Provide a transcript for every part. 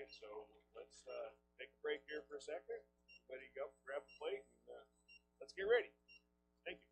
right, so let's take a break here for a second. Everybody go grab a plate and let's get ready. Thank you.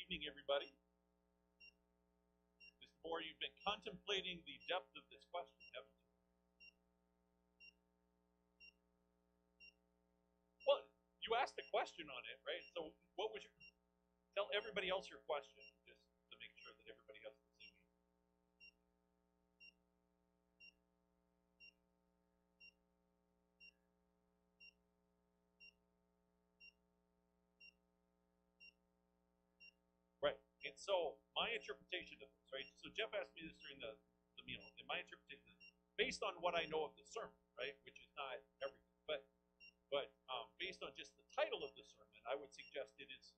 evening, everybody. Mr. Moore, you've been contemplating the depth of this question, haven't you? Well, you asked a question on it, right? So what was your, tell everybody else your question, just to make sure that everybody has the same answer. Right. And so my interpretation of this, right? So Jeff asked me this during the meal, and my interpretation is based on what I know of the sermon, right? Which is not everything, but based on just the title of the sermon, I would suggest it is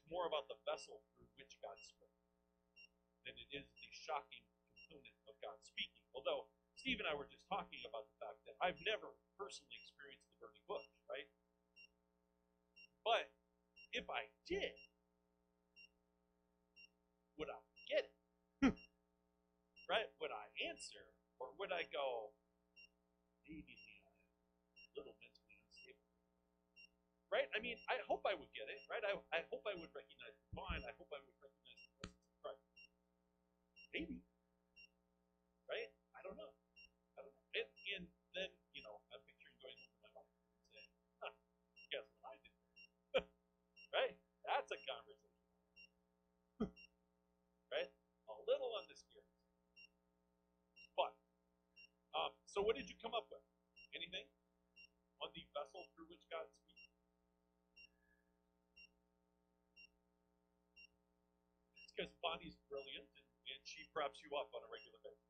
more about the vessel through which God spoke than it is the shocking component of God speaking. Although Steve and I were just talking about the fact that I've never personally experienced the burning bush, right? But if I did, would I get it? Right? Would I answer? Or would I go, maybe I'm a little mentally unstable? Right? I mean, I hope I would get it, right? I hope I would recognize the vine. I hope I would recognize the presence of Christ. Maybe. Right? I don't know. And then, I'm picturing going home to my wife and saying, guess what I did? Right? That's a conversation. Right? A little on the scary side. But, so what did you come up with? Anything on the vessel through which God speaks? It's because Bonnie's brilliant and she preps you up on a regular basis.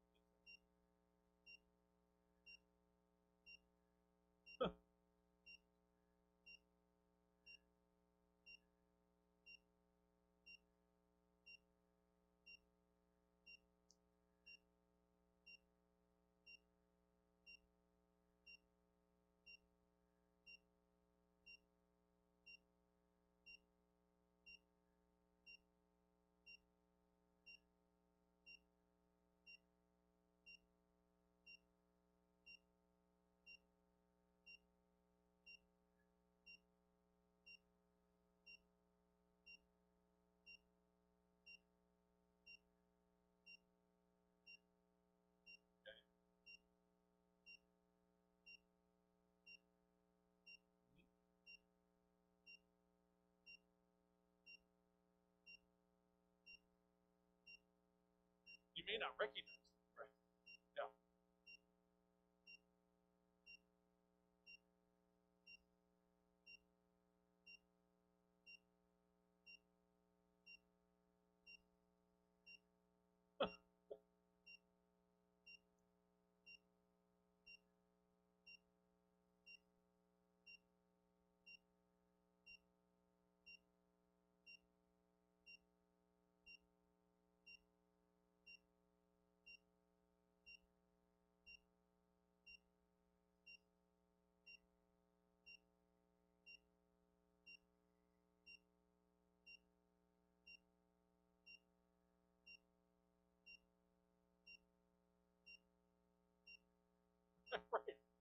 You may not recognize them, right? Yeah.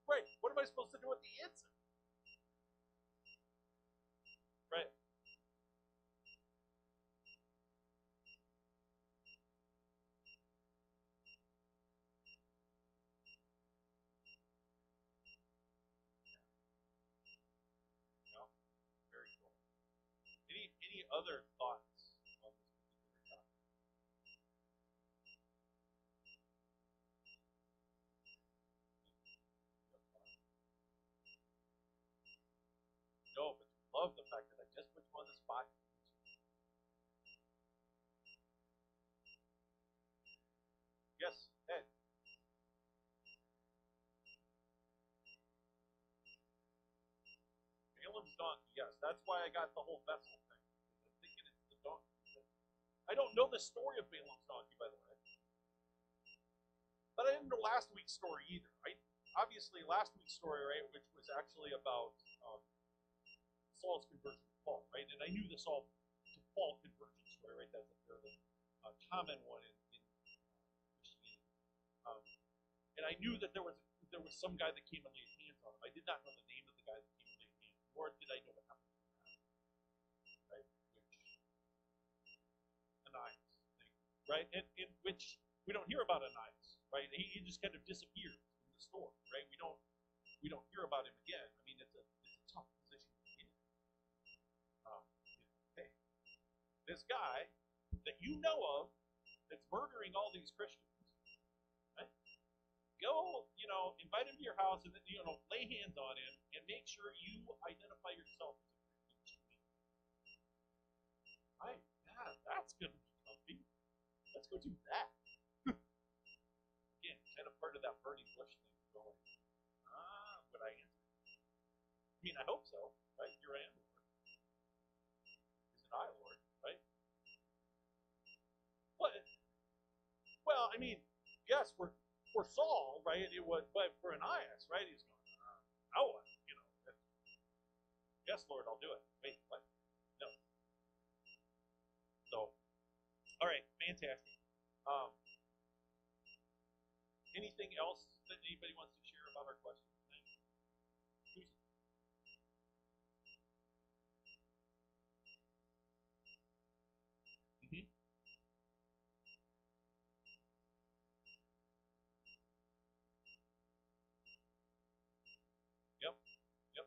Right. What am I supposed to do with the answer? Right. No. Very cool. Any other thoughts on this particular topic? No, but you love the fact that I just put you on the spot. Yes, Ed. Balaam's donkey, yes. That's why I got the whole vessel thing. I'm thinking it's the donkey. I don't know the story of Balaam's donkey, by the way. But I didn't know last week's story either. Obviously, last week's story, right, which was actually about Saul's conversion to Paul, right? And I knew the Saul to Paul conversion story, right? That's a fairly common one in Christianity. And I knew that there was some guy that came and laid hands on him. I did not know the name of the guy that came and laid hands, nor did I know what happened to him, right? right? And which we don't hear about Ananias, right? He just kind of disappears from the story, right? We don't hear about him again. I mean, it's a tough position to be in. Hey, this guy that you know of that's murdering all these Christians, right? Go, invite him to your house and then, lay hands on him and make sure you identify yourself as a Christian. Right? Yeah, that's gonna be comfy. Let's go do that. Again, kind of part of that burning bush thing. Going, would I answer? I mean, I hope so, right? Here I am, Lord. Isn't I, Lord? Right? What? Well, I mean, yes, for Saul, right? It was, but for Ananias, right? He's going, no, yes, Lord, I'll do it. Wait, what? No. So, all right, fantastic. Anything else that anybody wants to share about our question tonight? Susan. Mm-hmm. Yep. Yep.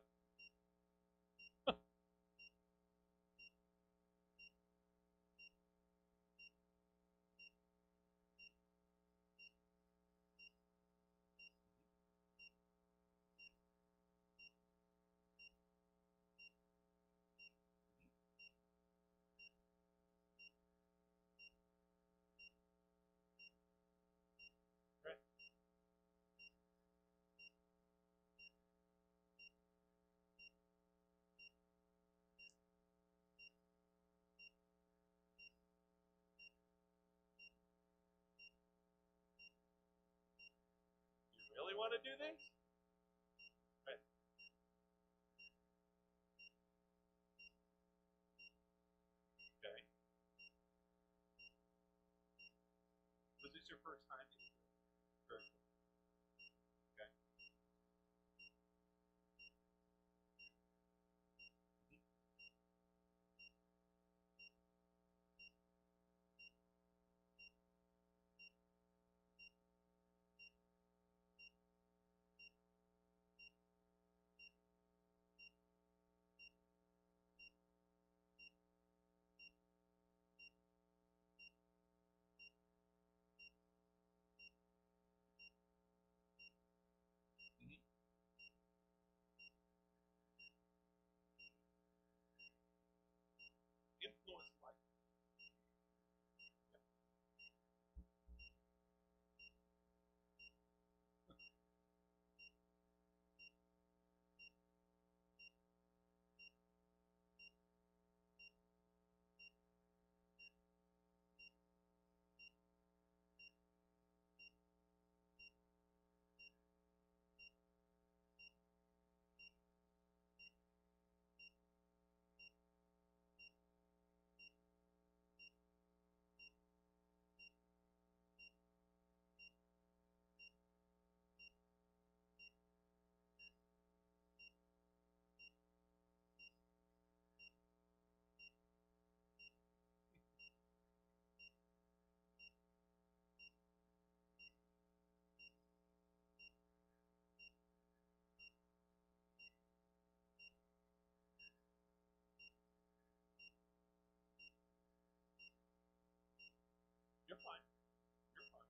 Right. You really want to do this? Right. Okay. Was this your first time? Very cool. Okay. Mm-hmm. Influence life. You're fine. You're fine.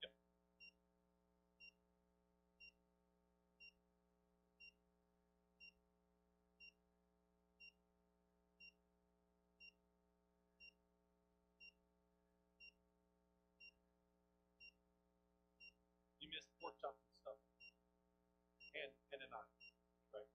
Yep. You missed pork chops and stuff, and a knife, right?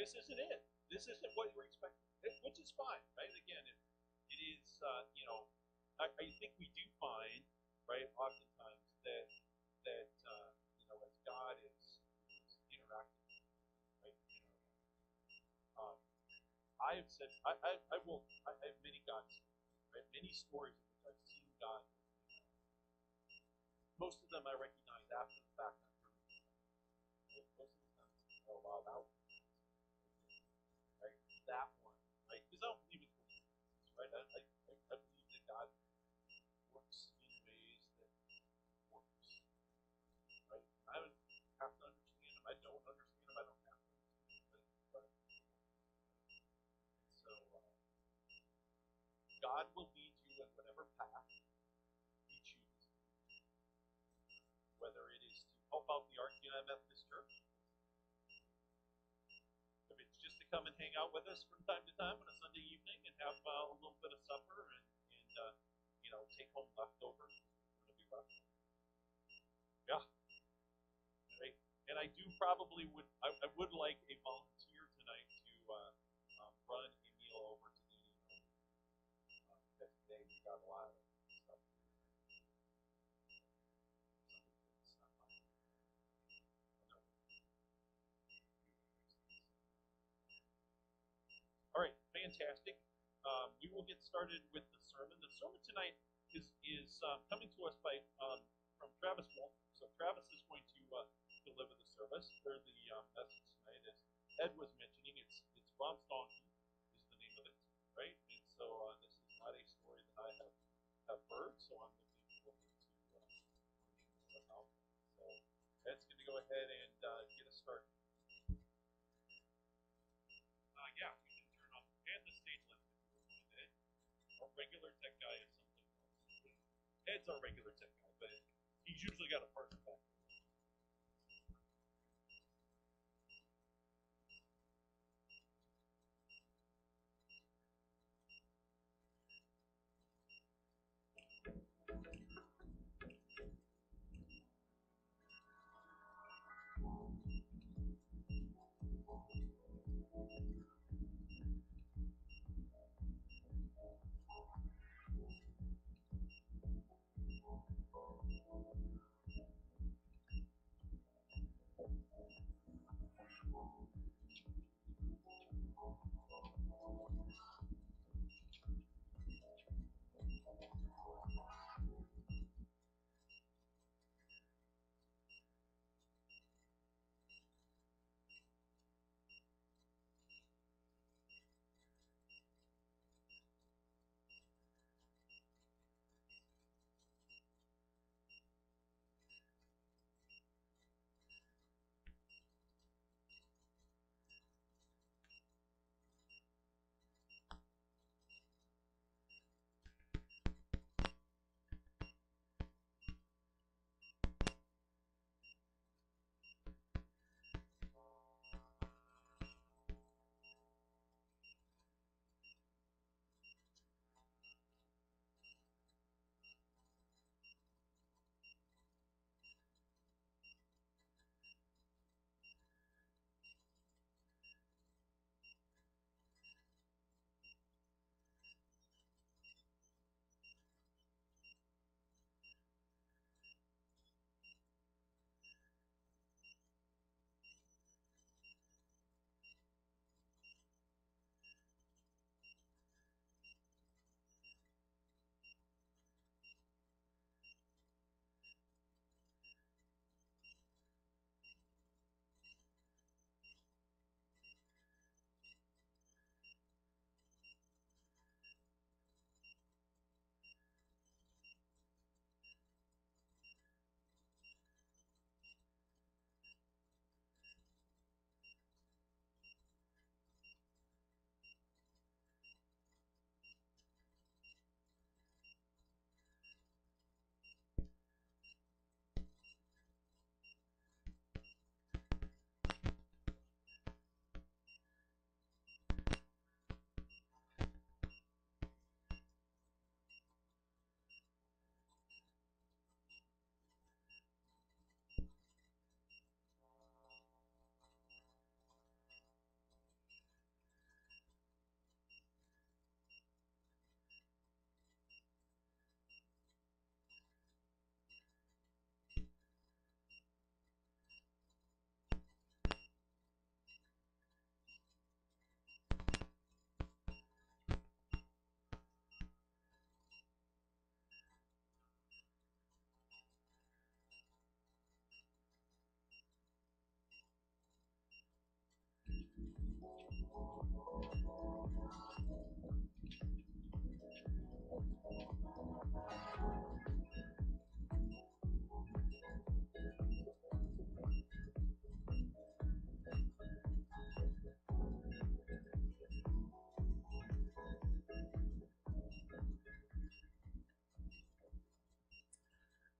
this isn't it. This isn't what you're expecting, which is fine, right? Again, it is, I think we do find, right, oftentimes that as God is interacting, right, I have said, I have many God stories, right, many stories in which I've seen God. Most of them I recognize after the fact, not during the fact. Right? Most of the time, wow, that was right? That one, right? Because I don't believe in coincidences, right? I believe that God works in ways that works, right? I don't have to understand him. I don't understand him. I don't have to understand him, but so God will lead you in whatever path He chooses, whether it is to help out the Archeon Methodist Church. If it's just to come and hang out with us from time to time on a Sunday evening and have a little bit of supper and take home leftovers, it'll be left. Yeah. Right. And I do probably I would like a volunteer tonight to run a meal over to the because today we got a lot of stuff. All right, fantastic. We will get started with the sermon. The sermon tonight is coming to us from Travis Walton. So Travis is going to deliver the service or the message tonight. As Ed was mentioning, it's Rob's Donkey is the name of it, right? And so this is not a story that I have heard, so I'm looking forward to learning more about it. So Ed's going to go ahead and get us started. Yeah, we can turn off and the stage list if you were wanted. Our regular tech guy is something else. Ed's our regular tech guy, but he's usually got a partner back.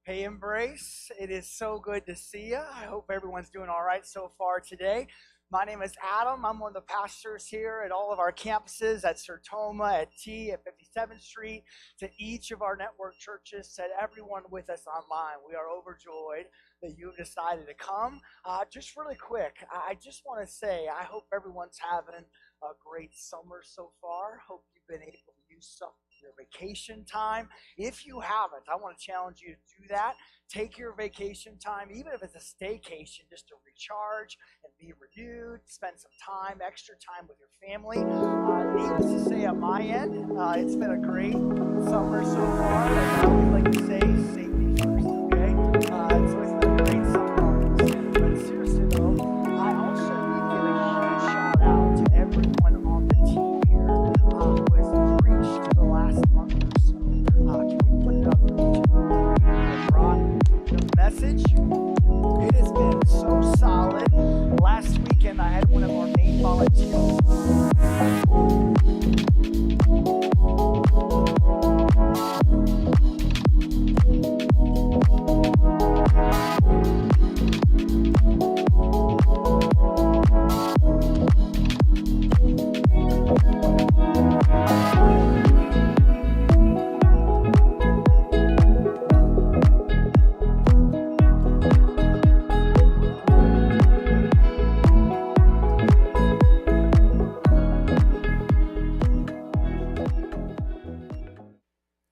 Hey, Embrace. It is so good to see you. I hope everyone's doing all right so far today. My name is Adam. I'm one of the pastors here at all of our campuses at Sertoma, at T, at 57th Street, to each of our network churches, to everyone with us online. We are overjoyed that you've decided to come. Just really quick, I just want to say I hope everyone's having a great summer so far. Hope you've been able to use some your vacation time. If you haven't, I want to challenge you to do that. Take your vacation time, even if it's a staycation, just to recharge and be renewed, spend some time, extra time with your family. Needless to say, on my end, it's been a great summer so far. And I always like to say, safety first, okay? So it's been a great summer. But seriously though, I also need to give a huge shout out to everyone on the team here who has preached the last month or so. Can we put it up for each of you that brought the message? It has been so solid. Last weekend, I had one of our main volunteers.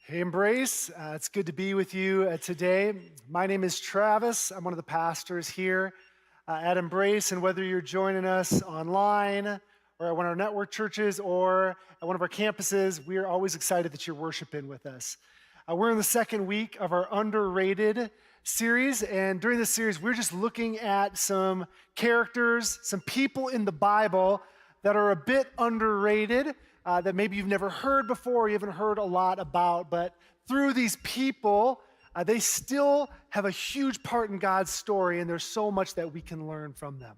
Hey, Embrace. It's good to be with you today. My name is Travis. I'm one of the pastors here at Embrace, and whether you're joining us online or at one of our network churches or at one of our campuses, we are always excited that you're worshiping with us. We're in the second week of our Underrated series, and during this series, we're just looking at some characters, some people in the Bible that are a bit underrated, that maybe you've never heard before, you haven't heard a lot about, but through these people, they still have a huge part in God's story, and there's so much that we can learn from them.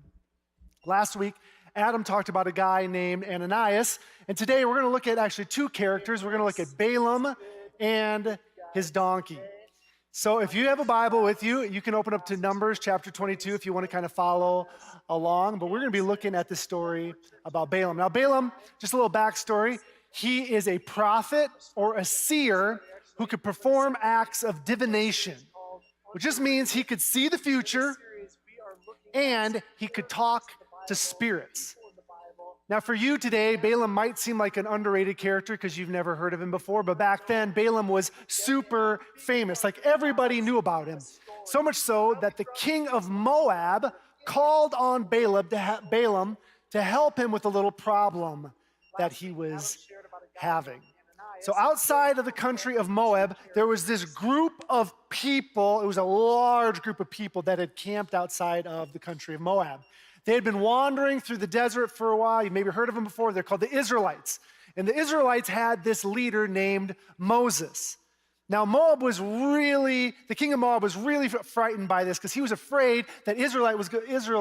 Last week, Adam talked about a guy named Ananias, and today we're going to look at actually two characters. We're going to look at Balaam and his donkey. So if you have a Bible with you, you can open up to Numbers chapter 22 if you want to kind of follow along. But we're going to be looking at the story about Balaam. Now, Balaam, just a little backstory, he is a prophet or a seer who could perform acts of divination, which just means he could see the future and he could talk to spirits. Now, for you today, Balaam might seem like an underrated character because you've never heard of him before, but back then, Balaam was super famous. Like, everybody knew about him. So much so that the king of Moab called on Balaam to help him with a little problem that he was having. So outside of the country of Moab, there was this group of people. It was a large group of people that had camped outside of the country of Moab. They had been wandering through the desert for a while. You maybe heard of them before. They're called the Israelites. And the Israelites had this leader named Moses. Now, the king of Moab was really frightened by this because he was afraid that Israel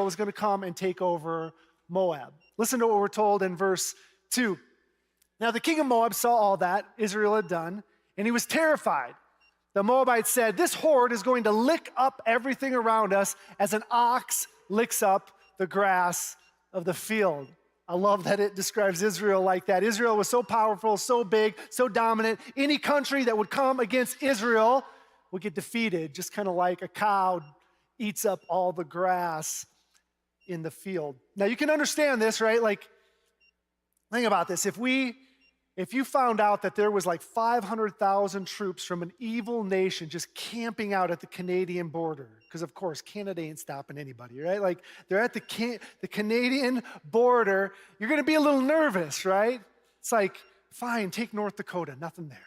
was going to come and take over Moab. Listen to what we're told in verse 2. Now, the king of Moab saw all that Israel had done, and he was terrified. The Moabites said, "This horde is going to lick up everything around us as an ox licks up the grass of the field." I love that it describes Israel like that. Israel was so powerful, so big, so dominant. Any country that would come against Israel would get defeated, just kind of like a cow eats up all the grass in the field. Now, you can understand this, right? Like, think about this. If you found out that there was like 500,000 troops from an evil nation just camping out at the Canadian border, because of course Canada ain't stopping anybody, right? Like, they're at the Canadian border, you're going to be a little nervous, right? It's like, fine, take North Dakota, nothing there.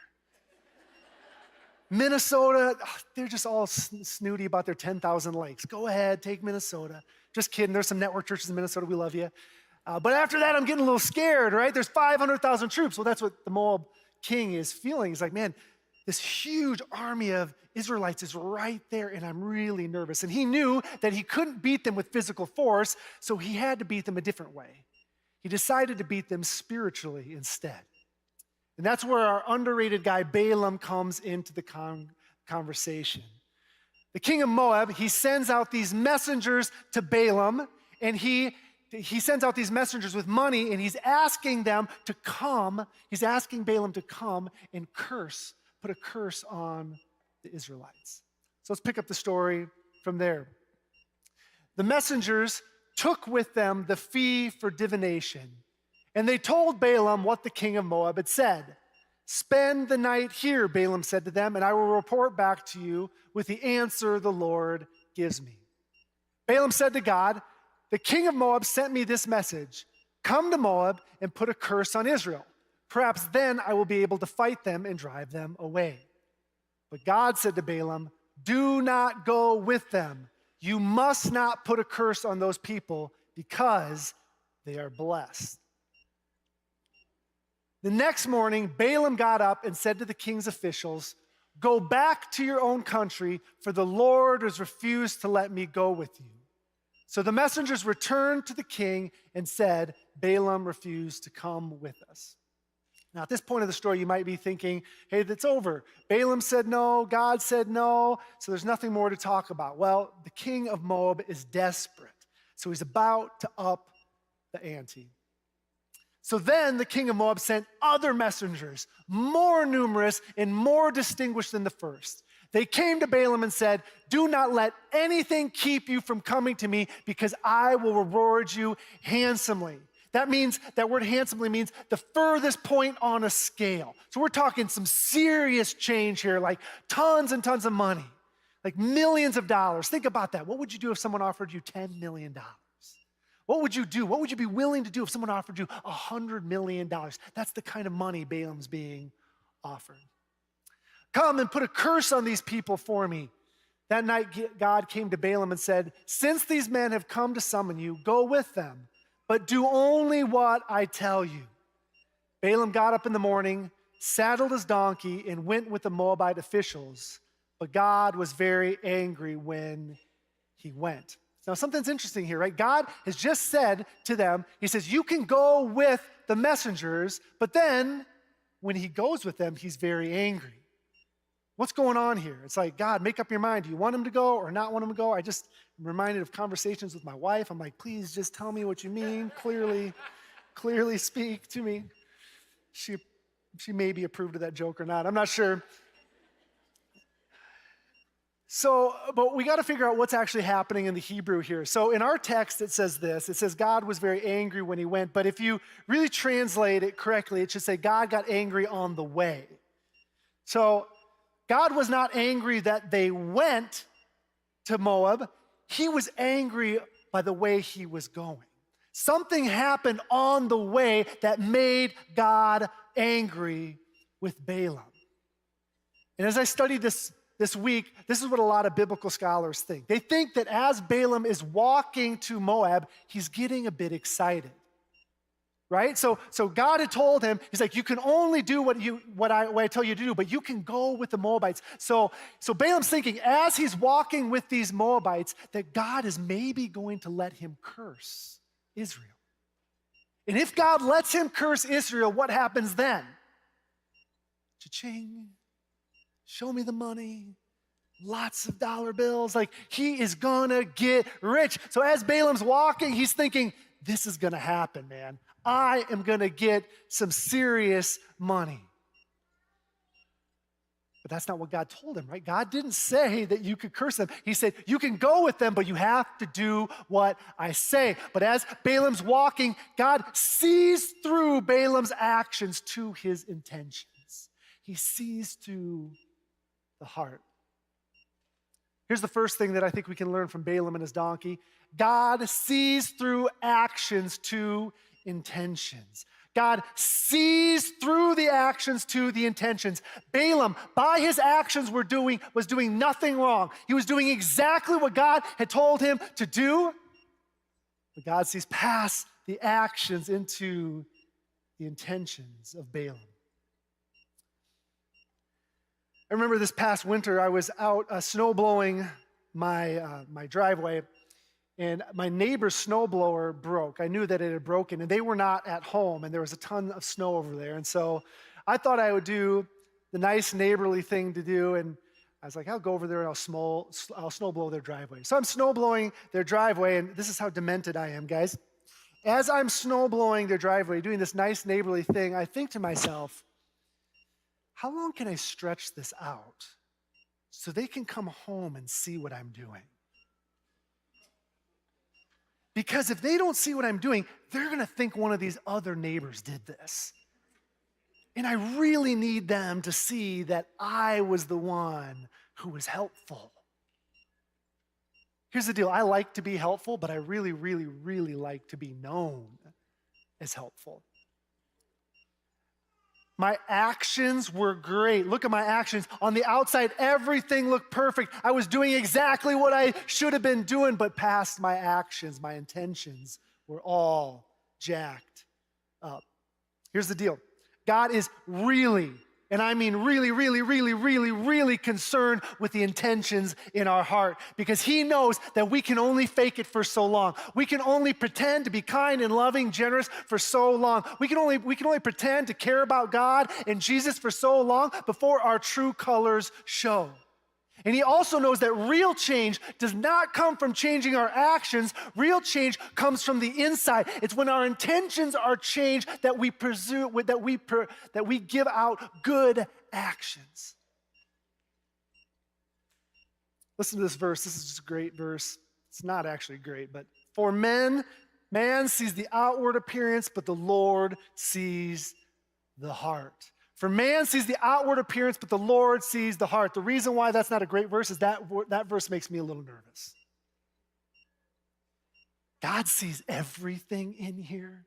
Minnesota, they're just all snooty about their 10,000 lakes. Go ahead, take Minnesota. Just kidding, there's some network churches in Minnesota, we love you. But after that, I'm getting a little scared, right? There's 500,000 troops. Well, that's what the Moab king is feeling. He's like, man, this huge army of Israelites is right there, and I'm really nervous. And he knew that he couldn't beat them with physical force, so he had to beat them a different way. He decided to beat them spiritually instead. And that's where our underrated guy Balaam comes into the conversation. The king of Moab, he sends out these messengers to Balaam, and he sends out these messengers with money, and he's asking them to come. He's asking Balaam to come and put a curse on the Israelites. So let's pick up the story from there. The messengers took with them the fee for divination, and they told Balaam what the king of Moab had said. Spend the night here, Balaam said to them, and I will report back to you with the answer the Lord gives me. Balaam said to God, the king of Moab sent me this message. Come to Moab and put a curse on Israel. Perhaps then I will be able to fight them and drive them away. But God said to Balaam, do not go with them. You must not put a curse on those people because they are blessed. The next morning, Balaam got up and said to the king's officials, go back to your own country, for the Lord has refused to let me go with you. So the messengers returned to the king and said, Balaam refused to come with us. Now, at this point of the story, you might be thinking, hey, that's over. Balaam said no, God said no, so there's nothing more to talk about. Well, the king of Moab is desperate, so he's about to up the ante. So then the king of Moab sent other messengers, more numerous and more distinguished than the first. They came to Balaam and said, do not let anything keep you from coming to me, because I will reward you handsomely. That word handsomely means the furthest point on a scale. So we're talking some serious change here, like tons and tons of money, like millions of dollars. Think about that. What would you do if someone offered you $10 million? What would you do? What would you be willing to do if someone offered you $100 million? That's the kind of money Balaam's being offered. Come and put a curse on these people for me. That night, God came to Balaam and said, since these men have come to summon you, go with them. But do only what I tell you. Balaam got up in the morning, saddled his donkey, and went with the Moabite officials. But God was very angry when he went. Now, something's interesting here, right? God has just said to them, he says, you can go with the messengers, but then when he goes with them, he's very angry. What's going on here? It's like, God, make up your mind. Do you want him to go or not want him to go? I'm reminded of conversations with my wife. I'm like, please just tell me what you mean. Clearly speak to me. She maybe approved of that joke or not. I'm not sure. So, but we got to figure out what's actually happening in the Hebrew here. So in our text, it says this. It says God was very angry when he went. But if you really translate it correctly, it should say God got angry on the way. So God was not angry that they went to Moab. He was angry by the way he was going. Something happened on the way that made God angry with Balaam. And as I studied this week, this is what a lot of biblical scholars think. They think that as Balaam is walking to Moab, he's getting a bit excited. Right? So God had told him, he's like, you can only do what I tell you to do, but you can go with the Moabites. So Balaam's thinking, as he's walking with these Moabites, that God is maybe going to let him curse Israel. And if God lets him curse Israel, what happens then? Cha-ching. Show me the money. Lots of dollar bills. Like, he is gonna get rich. So as Balaam's walking, he's thinking, this is gonna happen, man. I am gonna get some serious money. But that's not what God told him, right? God didn't say that you could curse them. He said, you can go with them, but you have to do what I say. But as Balaam's walking, God sees through Balaam's actions to his intentions. He sees through the heart. Here's the first thing that I think we can learn from Balaam and his donkey. God sees through actions to intentions. God sees through the actions to the intentions. Balaam, by his actions, was doing nothing wrong. He was doing exactly what God had told him to do. But God sees past the actions into the intentions of Balaam. I remember this past winter, I was out snow blowing my driveway, and my neighbor's snowblower broke. I knew that it had broken, and they were not at home, and there was a ton of snow over there. And so I thought I would do the nice neighborly thing to do, and I was like, I'll go over there and I'll snow blow their driveway. So I'm snow blowing their driveway, and this is how demented I am, guys. As I'm snow blowing their driveway, doing this nice neighborly thing, I think to myself, how long can I stretch this out so they can come home and see what I'm doing? Because if they don't see what I'm doing, they're going to think one of these other neighbors did this. And I really need them to see that I was the one who was helpful. Here's the deal. I like to be helpful, but I really, really, really like to be known as helpful. My actions were great. Look at my actions. On the outside, everything looked perfect. I was doing exactly what I should have been doing, but past my actions, my intentions were all jacked up. Here's the deal. God is really, and I mean really, really, really, really, really concerned with the intentions in our heart, because he knows that we can only fake it for so long. We can only pretend to be kind and loving, generous for so long. We can only pretend to care about God and Jesus for so long before our true colors show. And he also knows that real change does not come from changing our actions. Real change comes from the inside. It's when our intentions are changed that we give out good actions. Listen to this verse. This is just a great verse. It's not actually great, but for man sees the outward appearance, but the Lord sees the heart. For man sees the outward appearance, but the Lord sees the heart. The reason why that's not a great verse is that verse makes me a little nervous. God sees everything in here.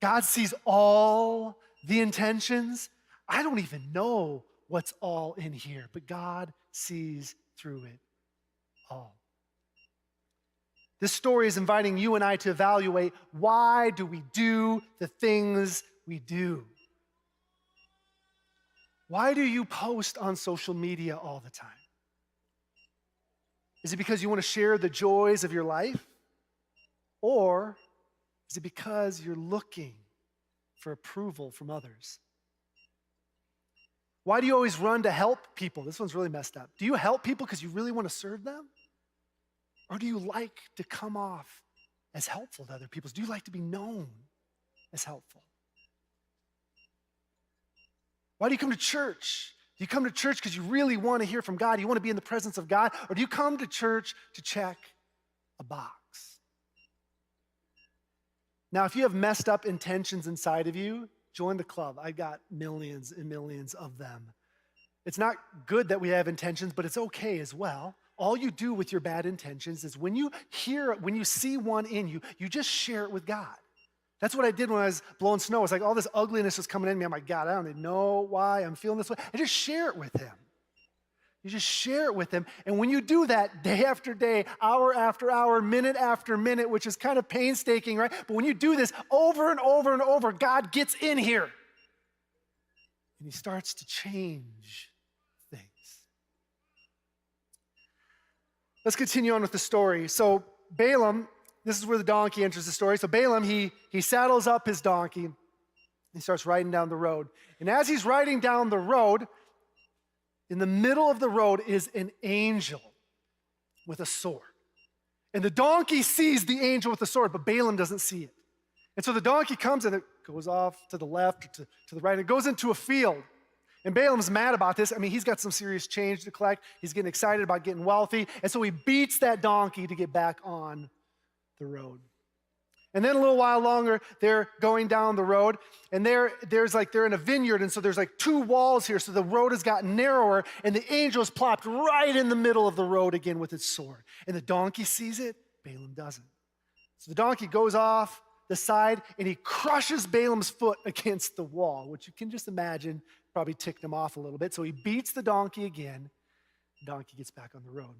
God sees all the intentions. I don't even know what's all in here, but God sees through it all. This story is inviting you and I to evaluate, why do we do the things we do? Why do you post on social media all the time? Is it because you want to share the joys of your life? Or is it because you're looking for approval from others? Why do you always run to help people? This one's really messed up. Do you help people because you really want to serve them? Or do you like to come off as helpful to other people? Do you like to be known as helpful? Why do you come to church? Do you come to church because you really want to hear from God? You want to be in the presence of God? Or do you come to church to check a box? Now, if you have messed up intentions inside of you, join the club. I got millions and millions of them. It's not good that we have intentions, but it's okay as well. All you do with your bad intentions is when you see one in you, you just share it with God. That's what I did when I was blowing snow. It's like all this ugliness was coming in me. I'm like, God, I don't even know why I'm feeling this way. I just share it with him. You just share it with him. And when you do that day after day, hour after hour, minute after minute, which is kind of painstaking, right? But when you do this over and over and over, God gets in here. And he starts to change things. Let's continue on with the story. So Balaam, this is where the donkey enters the story. So Balaam, he saddles up his donkey. He starts riding down the road. And as he's riding down the road, in the middle of the road is an angel with a sword. And the donkey sees the angel with the sword, but Balaam doesn't see it. And so the donkey comes and it goes off to the left or to the right. It goes into a field. And Balaam's mad about this. I mean, he's got some serious change to collect. He's getting excited about getting wealthy. And so he beats that donkey to get back on the road. And then a little while longer, they're going down the road, and they're in a vineyard, and so there's like two walls here, so the road has gotten narrower, and the angel is plopped right in the middle of the road again with its sword. And the donkey sees it, Balaam doesn't. So the donkey goes off the side, and he crushes Balaam's foot against the wall, which you can just imagine probably ticked him off a little bit. So he beats the donkey again. The donkey gets back on the road.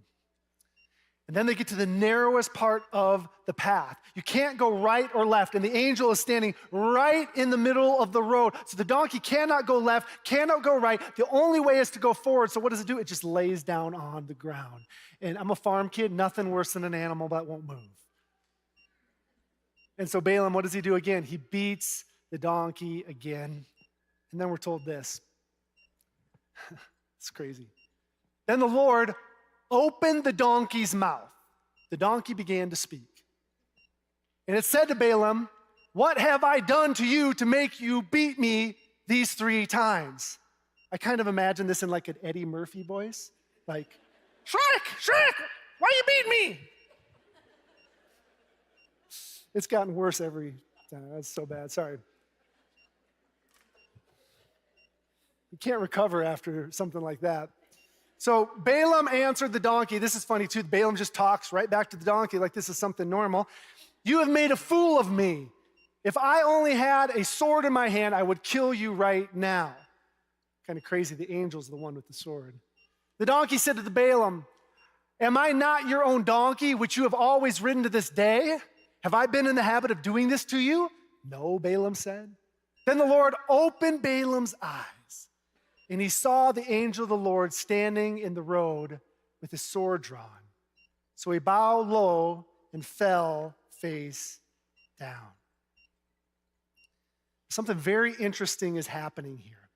And And then they get to the narrowest part of the path. You can't go right or left, and the angel is standing right in the middle of the road. So the donkey cannot go left, cannot go right. The only way is to go forward. So what does it do? It just lays down on the ground. And I'm a farm kid, nothing worse than an animal that won't move. And so Balaam, what does he do again? He beats the donkey again. And then we're told this. It's crazy. Then the Lord opened the donkey's mouth. The donkey began to speak. And it said to Balaam, "What have I done to you to make you beat me these 3 times?" I kind of imagine this in like an Eddie Murphy voice. Like, Shrek, why you beat me? It's gotten worse every time. That's so bad, sorry. You can't recover after something like that. So Balaam answered the donkey. This is funny too. Balaam just talks right back to the donkey like this is something normal. "You have made a fool of me. If I only had a sword in my hand, I would kill you right now." Kind of crazy. The angel's the one with the sword. The donkey said to the Balaam, "Am I not your own donkey, which you have always ridden to this day? Have I been in the habit of doing this to you?" "No," Balaam said. Then the Lord opened Balaam's eyes, and he saw the angel of the Lord standing in the road with his sword drawn. So he bowed low and fell face down. Something very interesting is happening here.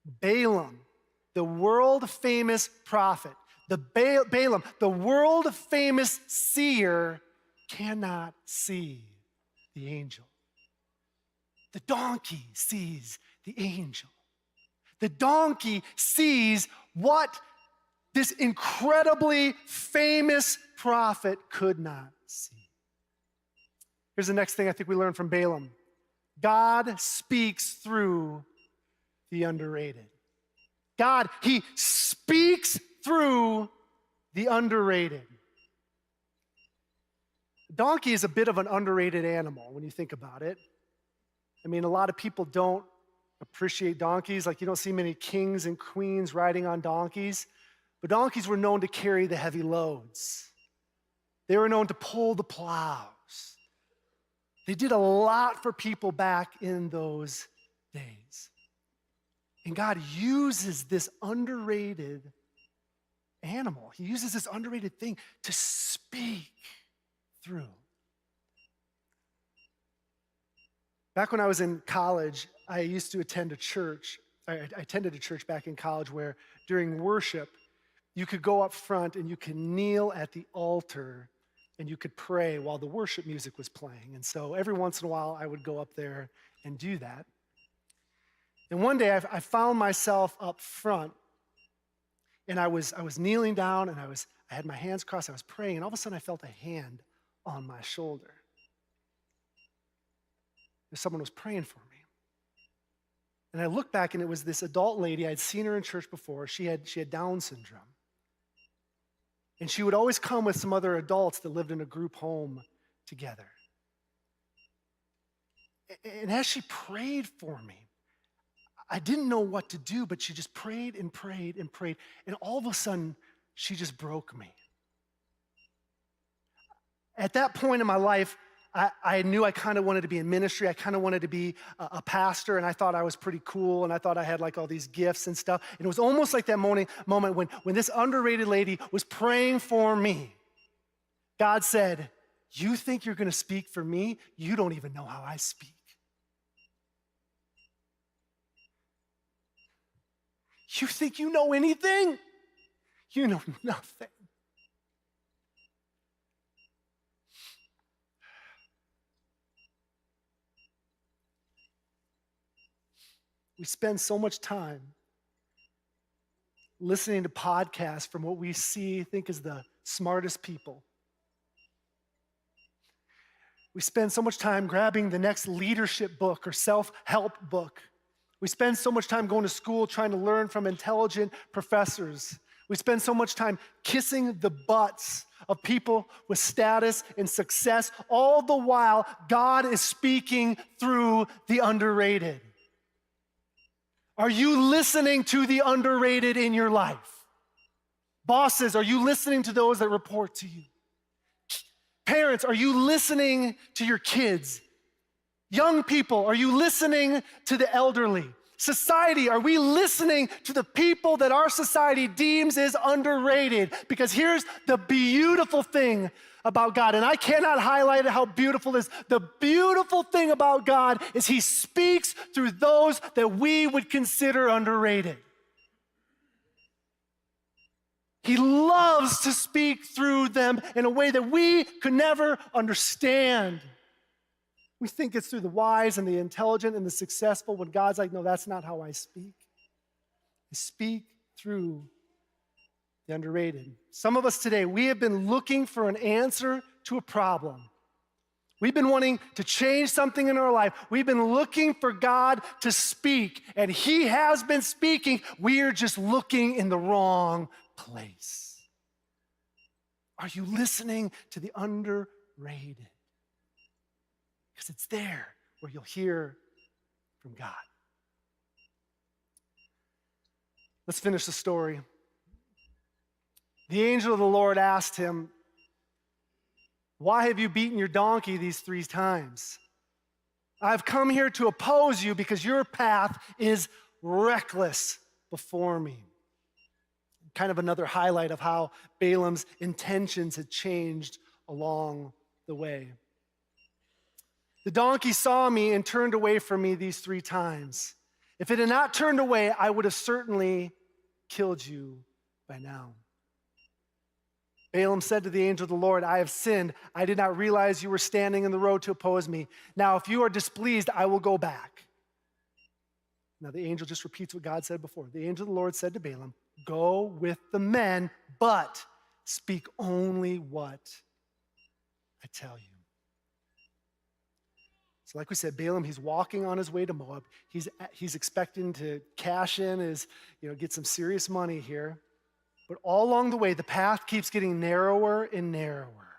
Balaam, the world-famous prophet, Balaam, the world-famous seer, cannot see the angel. The donkey sees the angel. The donkey sees what this incredibly famous prophet could not see. Here's the next thing I think we learn from Balaam. God speaks through the underrated. God, he speaks through the underrated. Donkey is a bit of an underrated animal when you think about it. I mean, a lot of people don't appreciate donkeys. Like, you don't see many kings and queens riding on donkeys. But donkeys were known to carry the heavy loads. They were known to pull the plows. They did a lot for people back in those days. And God uses this underrated animal. He uses this underrated thing to speak through. Back when I was in college, I used to attend a church. I attended a church back in college where during worship, you could go up front and you could kneel at the altar and you could pray while the worship music was playing. And so every once in a while, I would go up there and do that. And one day, I found myself up front, and I was kneeling down, and I had my hands crossed. I was praying, and all of a sudden, I felt a hand on my shoulder. Someone was praying for me. And I looked back, and it was this adult lady. I'd seen her in church before. She had Down syndrome. And she would always come with some other adults that lived in a group home together. And as she prayed for me, I didn't know what to do, but she just prayed and prayed and prayed. And all of a sudden, she just broke me. At that point in my life, I knew I kind of wanted to be in ministry. I kind of wanted to be a pastor, and I thought I was pretty cool, and I thought I had like all these gifts and stuff. And it was almost like that moment when this underrated lady was praying for me. God said, "You think you're going to speak for me? You don't even know how I speak." You think you know anything? You know nothing. We spend so much time listening to podcasts from what we think is the smartest people. We spend so much time grabbing the next leadership book or self-help book. We spend so much time going to school trying to learn from intelligent professors. We spend so much time kissing the butts of people with status and success. All the while, God is speaking through the underrated. Are you listening to the underrated in your life? Bosses, are you listening to those that report to you? Parents, are you listening to your kids? Young people, are you listening to the elderly? Society, are we listening to the people that our society deems is underrated? Because here's the beautiful thing about God, and I cannot highlight how beautiful it is. The beautiful thing about God is he speaks through those that we would consider underrated. He loves to speak through them in a way that we could never understand. We think it's through the wise and the intelligent and the successful, when God's like, no, that's not how I speak. I speak through the underrated. Some of us today, we have been looking for an answer to a problem. We've been wanting to change something in our life. We've been looking for God to speak, and he has been speaking. We are just looking in the wrong place. Are you listening to the underrated? Because it's there where you'll hear from God. Let's finish the story. The angel of the Lord asked him, "Why have you beaten your donkey these 3 times? I've come here to oppose you because your path is reckless before me." Kind of another highlight of how Balaam's intentions had changed along the way. The donkey saw me and turned away from me these 3 times. If it had not turned away, I would have certainly killed you by now. Balaam said to the angel of the Lord, "I have sinned. I did not realize you were standing in the road to oppose me. Now, if you are displeased, I will go back." Now, the angel just repeats what God said before. The angel of the Lord said to Balaam, "Go with the men, but speak only what I tell you." So like we said, Balaam, he's walking on his way to Moab. He's expecting to cash in get some serious money here. But all along the way, the path keeps getting narrower and narrower.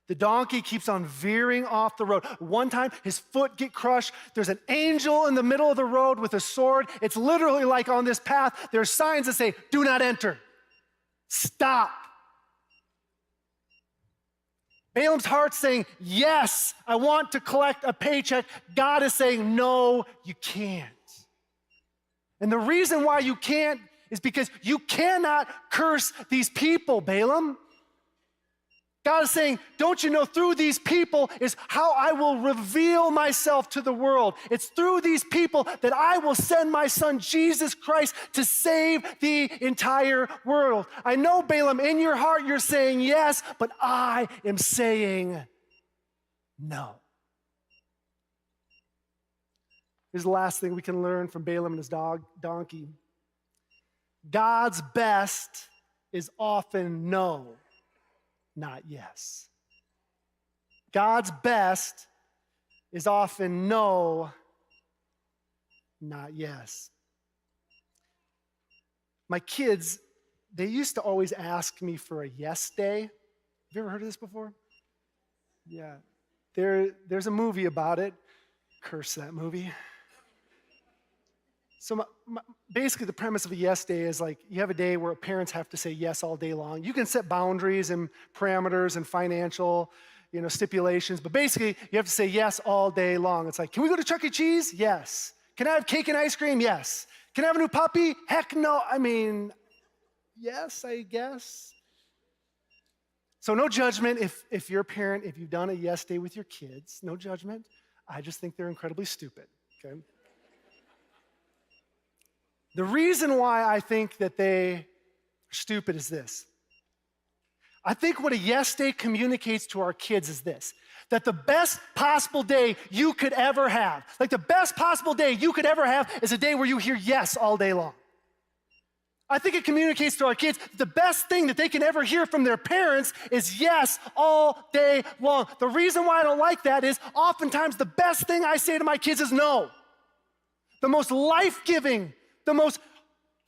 The donkey keeps on veering off the road. One time, his foot get crushed. There's an angel in the middle of the road with a sword. It's literally like on this path, there's signs that say, "Do not enter. Stop." Balaam's heart's saying, "Yes, I want to collect a paycheck." God is saying, "No, you can't." And the reason why you can't is because you cannot curse these people, Balaam. God is saying, don't you know, through these people is how I will reveal myself to the world. It's through these people that I will send my son, Jesus Christ, to save the entire world. I know, Balaam, in your heart you're saying yes, but I am saying no. Here's the last thing we can learn from Balaam and his donkey. God's best is often no, not yes. God's best is often no, not yes. My kids, they used to always ask me for a yes day. Have you ever heard of this before? Yeah. There's a movie about it. Curse that movie. So basically the premise of a yes day is like you have a day where parents have to say yes all day long. You can set boundaries and parameters and financial stipulations, but basically you have to say yes all day long. It's like, can we go to Chuck E. Cheese? Yes. Can I have cake and ice cream? Yes. Can I have a new puppy? Heck no. Yes, I guess. So no judgment if you're a parent, if you've done a yes day with your kids, no judgment. I just think they're incredibly stupid, okay? The reason why I think that they are stupid is this. I think what a yes day communicates to our kids is this, that the best possible day you could ever have, like the best possible day you could ever have is a day where you hear yes all day long. I think it communicates to our kids the best thing that they can ever hear from their parents is yes all day long. The reason why I don't like that is oftentimes the best thing I say to my kids is no. The most life-giving, the most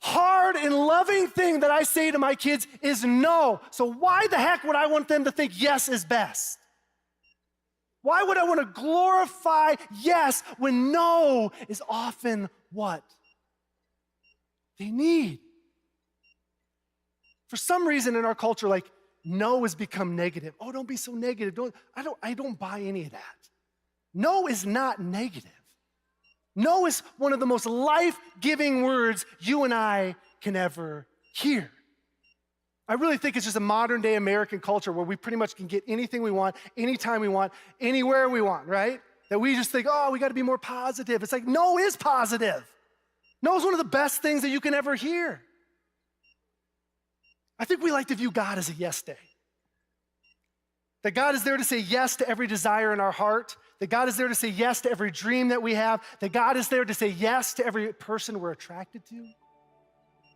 hard and loving thing that I say to my kids is no. So why the heck would I want them to think yes is best? Why would I want to glorify yes when no is often what they need? For some reason in our culture, like no has become negative. Oh, don't be so negative. I don't buy any of that. No is not negative. No is one of the most life-giving words you and I can ever hear. I really think it's just a modern day American culture where we pretty much can get anything we want, anytime we want, anywhere we want, right? That we just think, oh, we got to be more positive. It's like, no is positive. No is one of the best things that you can ever hear. I think we like to view God as a yes day. That God is there to say yes to every desire in our heart. That God is there to say yes to every dream that we have. That God is there to say yes to every person we're attracted to.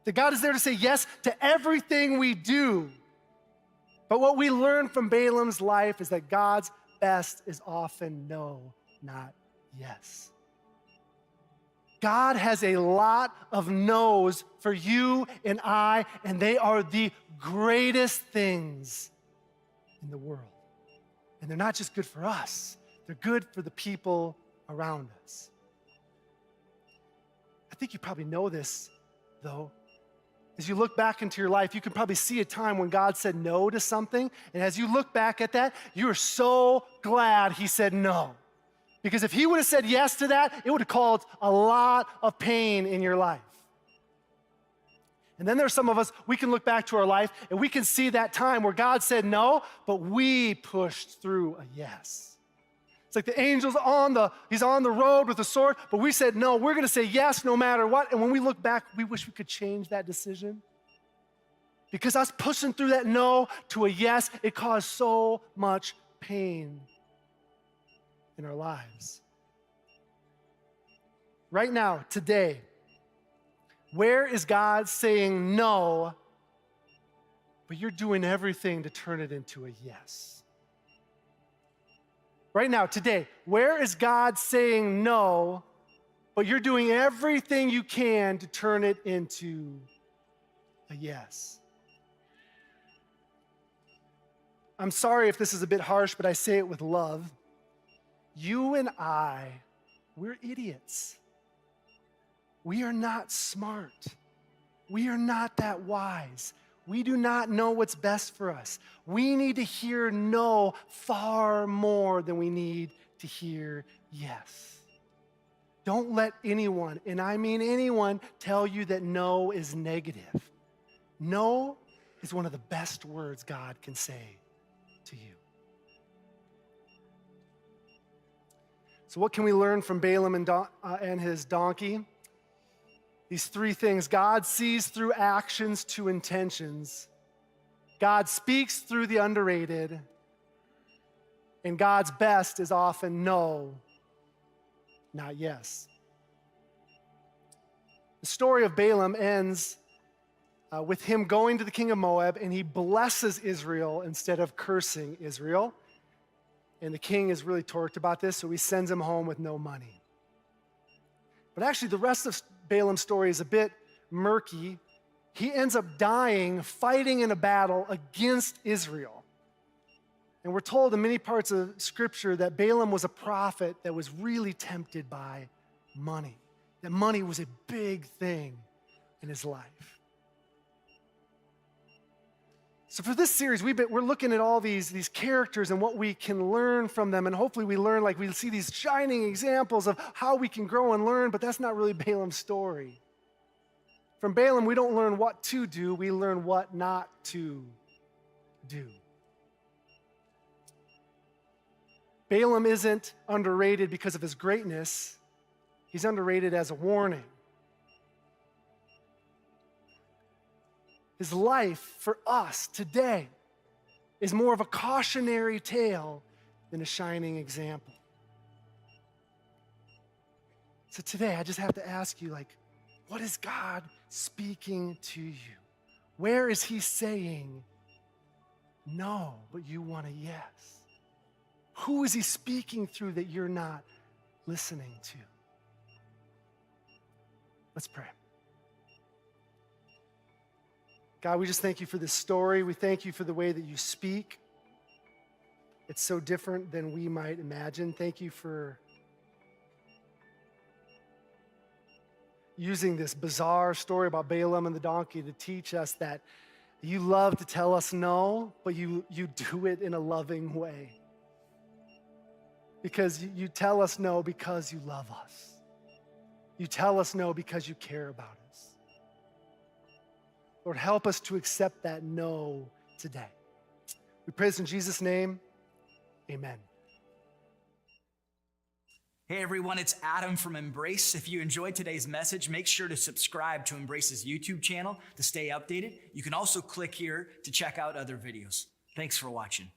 That God is there to say yes to everything we do. But what we learn from Balaam's life is that God's best is often no, not yes. God has a lot of no's for you and I, and they are the greatest things in the world. And they're not just good for us, they're good for the people around us. I think you probably know this, though. As you look back into your life, you can probably see a time when God said no to something. And as you look back at that, you're so glad he said no. Because if he would have said yes to that, it would have caused a lot of pain in your life. And then there's some of us, we can look back to our life and we can see that time where God said no, but we pushed through a yes. It's like the angel's he's on the road with a sword, but we said no, we're gonna say yes no matter what. And when we look back, we wish we could change that decision. Because us pushing through that no to a yes, it caused so much pain in our lives. Right now, today, where is God saying no, but you're doing everything to turn it into a yes? Right now, today, where is God saying no, but you're doing everything you can to turn it into a yes? I'm sorry if this is a bit harsh, but I say it with love. You and I, we're idiots. We are not smart. We are not that wise. We do not know what's best for us. We need to hear no far more than we need to hear yes. Don't let anyone, and I mean anyone, tell you that no is negative. No is one of the best words God can say to you. So what can we learn from Balaam and his donkey? These three things. God sees through actions to intentions. God speaks through the underrated. And God's best is often no, not yes. The story of Balaam ends with him going to the king of Moab, and he blesses Israel instead of cursing Israel. And the king is really torqued about this, so he sends him home with no money. But actually, the rest of Balaam's story is a bit murky. He ends up dying fighting in a battle against Israel. And we're told in many parts of Scripture that Balaam was a prophet that was really tempted by money. That money was a big thing in his life. So for this series, we're looking at all these characters and what we can learn from them. And hopefully we learn, like we see these shining examples of how we can grow and learn, but that's not really Balaam's story. From Balaam, we don't learn what to do, we learn what not to do. Balaam isn't underrated because of his greatness. He's underrated as a warning. His life for us today is more of a cautionary tale than a shining example. So today, I just have to ask you, what is God speaking to you? Where is he saying no, but you want a yes? Who is he speaking through that you're not listening to? Let's pray. God, we just thank you for this story. We thank you for the way that you speak. It's so different than we might imagine. Thank you for using this bizarre story about Balaam and the donkey to teach us that You love to tell us no, but you do it in a loving way. Because you tell us no because you love us. You tell us no because you care about us. Lord, help us to accept that no today. We pray this in Jesus' name. Amen. Hey everyone, it's Adam from Embrace. If you enjoyed today's message, make sure to subscribe to Embrace's YouTube channel to stay updated. You can also click here to check out other videos. Thanks for watching.